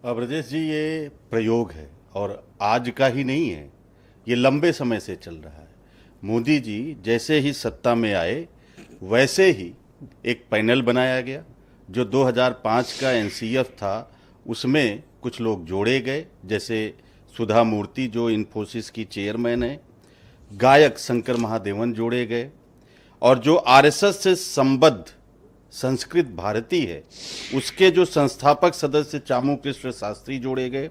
ब्रजेश जी, ये प्रयोग है और आज का ही नहीं है, ये लंबे समय से चल रहा है। मोदी जी जैसे ही सत्ता में आए वैसे ही एक पैनल बनाया गया। जो 2005 का एनसीएफ था उसमें कुछ लोग जोड़े गए, जैसे सुधा मूर्ति जो इन्फोसिस की चेयरमैन है, गायक शंकर महादेवन जोड़े गए, और जो आरएसएस से संबद्ध संस्कृत भारती है उसके जो संस्थापक सदस्य चामू कृष्ण शास्त्री जोड़े गए,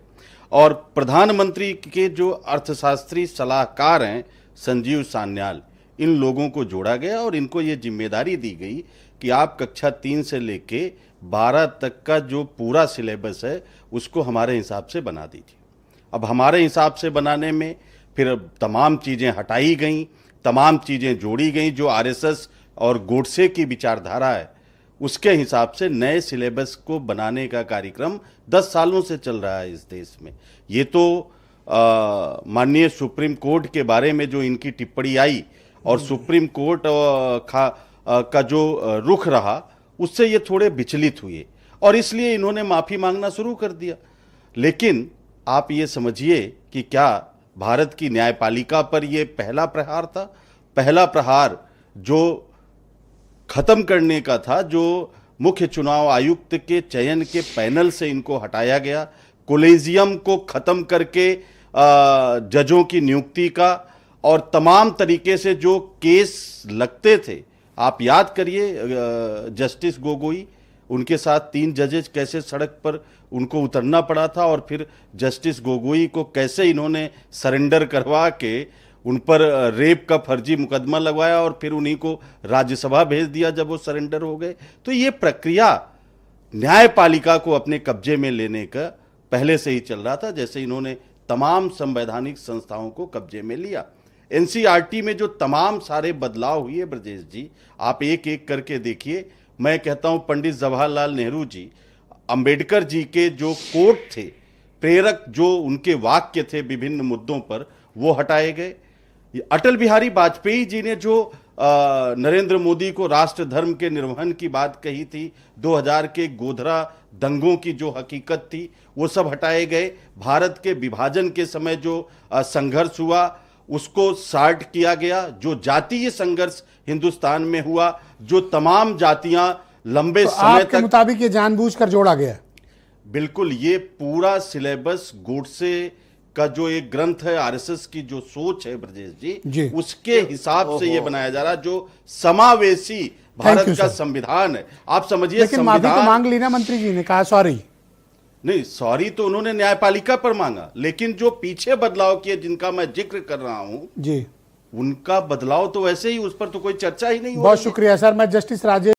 और प्रधानमंत्री के जो अर्थशास्त्री सलाहकार हैं संजीव सान्याल, इन लोगों को जोड़ा गया और इनको ये जिम्मेदारी दी गई कि आप कक्षा 3 से लेके 12 तक का जो पूरा सिलेबस है उसको हमारे हिसाब से बना दीजिए। अब हमारे हिसाब से बनाने में फिर तमाम चीज़ें हटाई गई, तमाम चीज़ें जोड़ी गई। जो आरएसएस और गोडसे की विचारधारा है उसके हिसाब से नए सिलेबस को बनाने का कार्यक्रम 10 सालों से चल रहा है इस देश में। ये तो माननीय सुप्रीम कोर्ट के बारे में जो इनकी टिप्पणी आई और सुप्रीम कोर्ट का जो रुख रहा उससे ये थोड़े विचलित हुए और इसलिए इन्होंने माफ़ी मांगना शुरू कर दिया। लेकिन आप ये समझिए कि क्या भारत की न्यायपालिका पर ये पहला प्रहार था? पहला प्रहार जो खत्म करने का था, जो मुख्य चुनाव आयुक्त के चयन के पैनल से इनको हटाया गया, कोलेजियम को खत्म करके जजों की नियुक्ति का, और तमाम तरीके से जो केस लगते थे, आप याद करिए जस्टिस गोगोई, उनके साथ 3 जजेज कैसे सड़क पर उनको उतरना पड़ा था, और फिर जस्टिस गोगोई को कैसे इन्होंने सरेंडर करवा के उन पर रेप का फर्जी मुकदमा लगवाया और फिर उन्हीं को राज्यसभा भेज दिया जब वो सरेंडर हो गए। तो ये प्रक्रिया न्यायपालिका को अपने कब्जे में लेने का पहले से ही चल रहा था, जैसे इन्होंने तमाम संवैधानिक संस्थाओं को कब्जे में लिया। एनसीईआरटी में जो तमाम सारे बदलाव हुए ब्रजेश जी, आप एक एक करके देखिए। मैं कहता हूं पंडित जवाहरलाल नेहरू जी, अंबेडकर जी के जो कोट थे, प्रेरक जो उनके वाक्य थे विभिन्न मुद्दों पर, वो हटाए गए। अटल बिहारी वाजपेयी जी ने जो नरेंद्र मोदी को राष्ट्र धर्म के निर्वहन की बात कही थी, 2000 के गोधरा दंगों की जो हकीकत थी, वो सब हटाए गए। भारत के विभाजन के समय जो संघर्ष हुआ उसको शार्ट किया गया। जो जातीय संघर्ष हिंदुस्तान में हुआ, जो तमाम जातियां लंबे तो समय आपके तक, मुताबिक ये जानबूझकर जोड़ा गया? बिल्कुल, ये पूरा सिलेबस गोडसे का जो एक ग्रंथ है, आरएसएस की जो सोच है ब्रजेश जी, उसके हिसाब से ये बनाया जा रहा है, जो समावेशी भारत का संविधान है। आप समझिए, लेकिन माफी तो मांग ली ना मंत्री जी ने, कहा सॉरी। नहीं, सॉरी तो उन्होंने न्यायपालिका पर मांगा, लेकिन जो पीछे बदलाव किए जिनका मैं जिक्र कर रहा हूं जी, उनका बदलाव तो वैसे ही, उस पर तो कोई चर्चा ही नहीं हो रही है। बहुत शुक्रिया सर। मैं जस्टिस राजेश